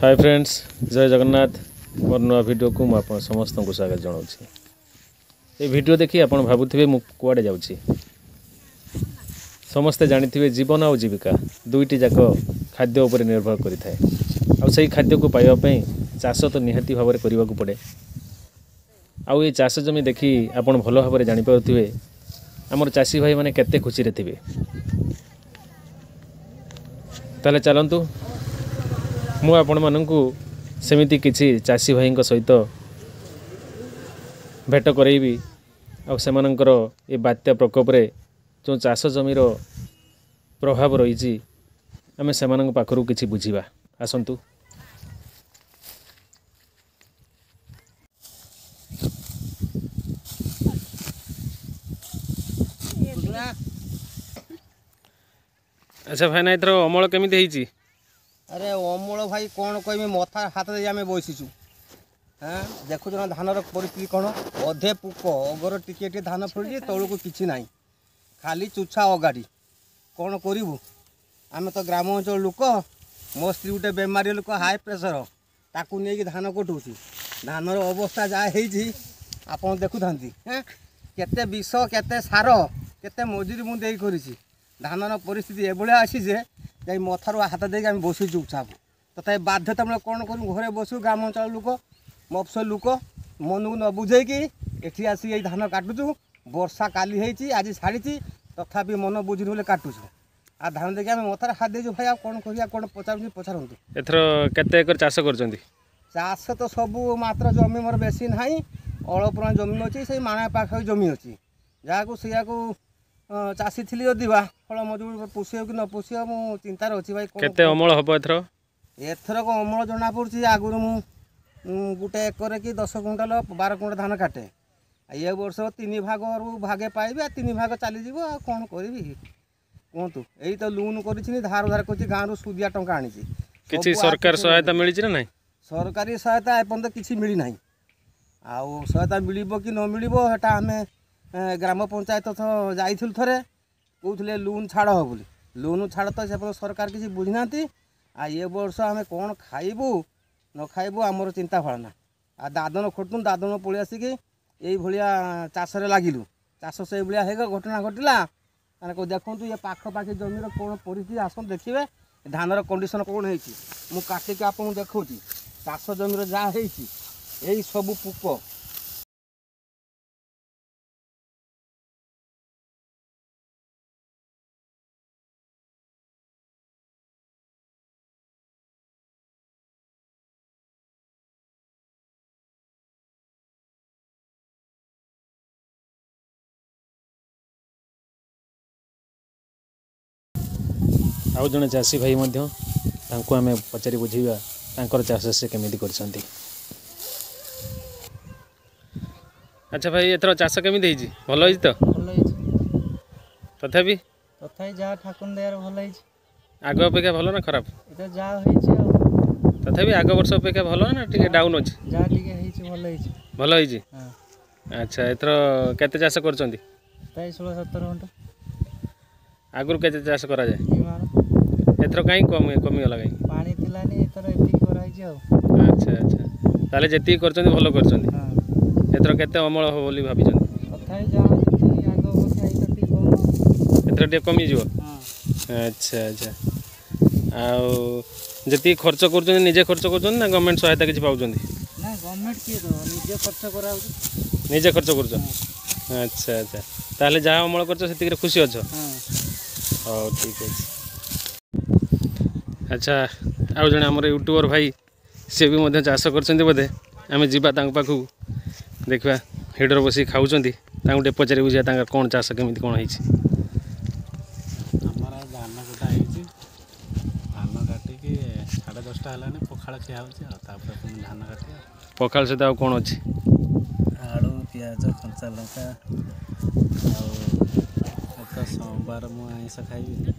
Hi friends, जय जगन्नाथ। मोर नुआ video को मुझे समस्त को स्वागत जनाऊँ। ये वीडियो देखी आप भावुवे मु कुआडे जाऊँगी। समस्ते जानी जीवन और जीविका दुईटी जाक खाद्य उपर निर्भर करें। आई खाद्य को पाइबापी चाष तो निहाती भाव करने को पड़े। आउ ये चाष जमी देखी आप भल भाव में जानीपे आमर चाषी भाई मैंने केते खुशी रे थे। ताले चलतु मु आपण मानू सेमिति किछि चाषी भाई सहित भेट करेबी आ सेमानंकर ये बात्या प्रकोप रे जो चाष जमीर प्रभाव रही आम से पाखु किछि बुझिबा। आसंतु। अच्छा भाई ना इधर अमल केमिति हेछि? अरे अमूल भाई कौन कह मथा हाथ दे आम बसीचु। हाँ देखु ना धानर परिस्थिति कौन अधे पुक अगर टिके धान फुड़ी तौक कि ना खाली चुछा अगाड़ी कौन करूँ। आम तो ग्राम अंचल लोक मो स्त्री गोटे बेमारी लोक हाई प्रेसर ताकू नहीं धान कटुची धानर अवस्था जहाँ आप देखु था केते विष केते सार केते मजूरी मुझे कर धानर परिस्थिति एभलिया आसी जे जाई मथारू हाथ देके आम बसु चुपचाप तथा बाध्यतामूलक कौन करूँ घरे बसु ग्राम अंचल लोक मफसल लोक मन को न बुझेकी एठी आसी धान काटुचु। वर्षा काली होती आज छाड़ी तथापि मन बुझी बोले काटुचु आ धान देके आम मथार हाथ देचु। भाई कौन करिया कौन पचार पचारतु। एथर केते एकर चाष करछंती? चाष तो सबू मात्र जमी मोर बेसी ना अल्पना जमी अच्छी से माणा पाख जमी अच्छी जहाँ को सिया को चाषी थी जदि फल मजूर पोषे कि न पोषे मु चिंतार अच्छी। भाई केते अमल हम एथर को अमल जना पड़ी आगुरी मु गोटे एकर कि 10 क्विंटाल 12 क्विंटाल धान काटे ये वर्ष 3 भाग भागे पाइबे 3 भाग चलीज कौन करी कहतु। यही तो लोन कर धार उधार कर गाँव सुदिया टंका आनी किसी सरकार सहायता मिली ना नहीं? सरकारी सहायता एपर्यंत किसी मिली ना आउ सहायता मिल कि न मिलता आम ग्राम पंचायत जाइल थे कहते लोन छाड़ हो बोली लोन छाड़ तो से सरकार किसी बुझीना आ ये वर्ष आम कौन खाइबू न खाइबू आमर चिंता फलना आ दादन खोटू दादन पलि आसिक यही भाया चाष लगिलु चाष से भाया घटना घटला देखु ये पाखपाखी जमीर कौन परिस्थिति आस देखिए धानर कंडीशन कौन है काटिक आपको देखा चाष जमीर जहाँ यही सबू पुक आउ जड़े चाषी भाई आम पचारि बुझा तांकर चाष से केमिति करछंती। अच्छा भाई एथर चाष केमिति हेछि? भल हेछि तो? भल हेछि तथापि जा ठाकुर दयार भल हेछि। आग अपेक्षा भल ना खराब? एटा जा हेछि तथापि आग वर्ष अपेक्षा भल ना टिके डाउन अछि? जा टिके हेछि भल हेछि। भल हेछि? हां। अच्छा एथर केते चाष करछंती? प्राय 16-17 घंटा। आगुर केते चाष करा जाय? एथर काई कमी गला काई? पानी थिलानी एथर एति करा हेछि आ। अच्छा अच्छा ताले जेति करछंती भल करछंती। हां। एथर केते अमल हो बोली भाबिछंती? तथाय जा आगो बसे आई तति कम एथर टे कमी जिवो। हां। अच्छा अच्छा आउ जेति खर्च करछंती निजे खर्च करछंती ना गवर्नमेंट सहायता किछि पाउछंती? ना गवर्नमेंट के तो निजे खर्च करा हो। निजे खर्च करछ? अच्छा अच्छा ताले जा अमल करछ सेति के खुशी अछ? हां। ओ ठीक अछि। अच्छा आउ जने हमर यूट्यूबर भाई से भी मध्य चाष करछंती बोधे आमे जीवा तांग पाखु देखबा हेडर बसी खाउछंती तांग टे पचारि बुझिया तांग कोन चाष केमिति कोन हेछि। हमारा धान कटा हेछि धान काटी के 10:30 हलाने पखाळ खिया होछि आ तापर पुनी धान काटी पखाळ से ताउ कोन अछि? आलू प्याज कंचा लंका आ सोमवार मु आइंस खाइबी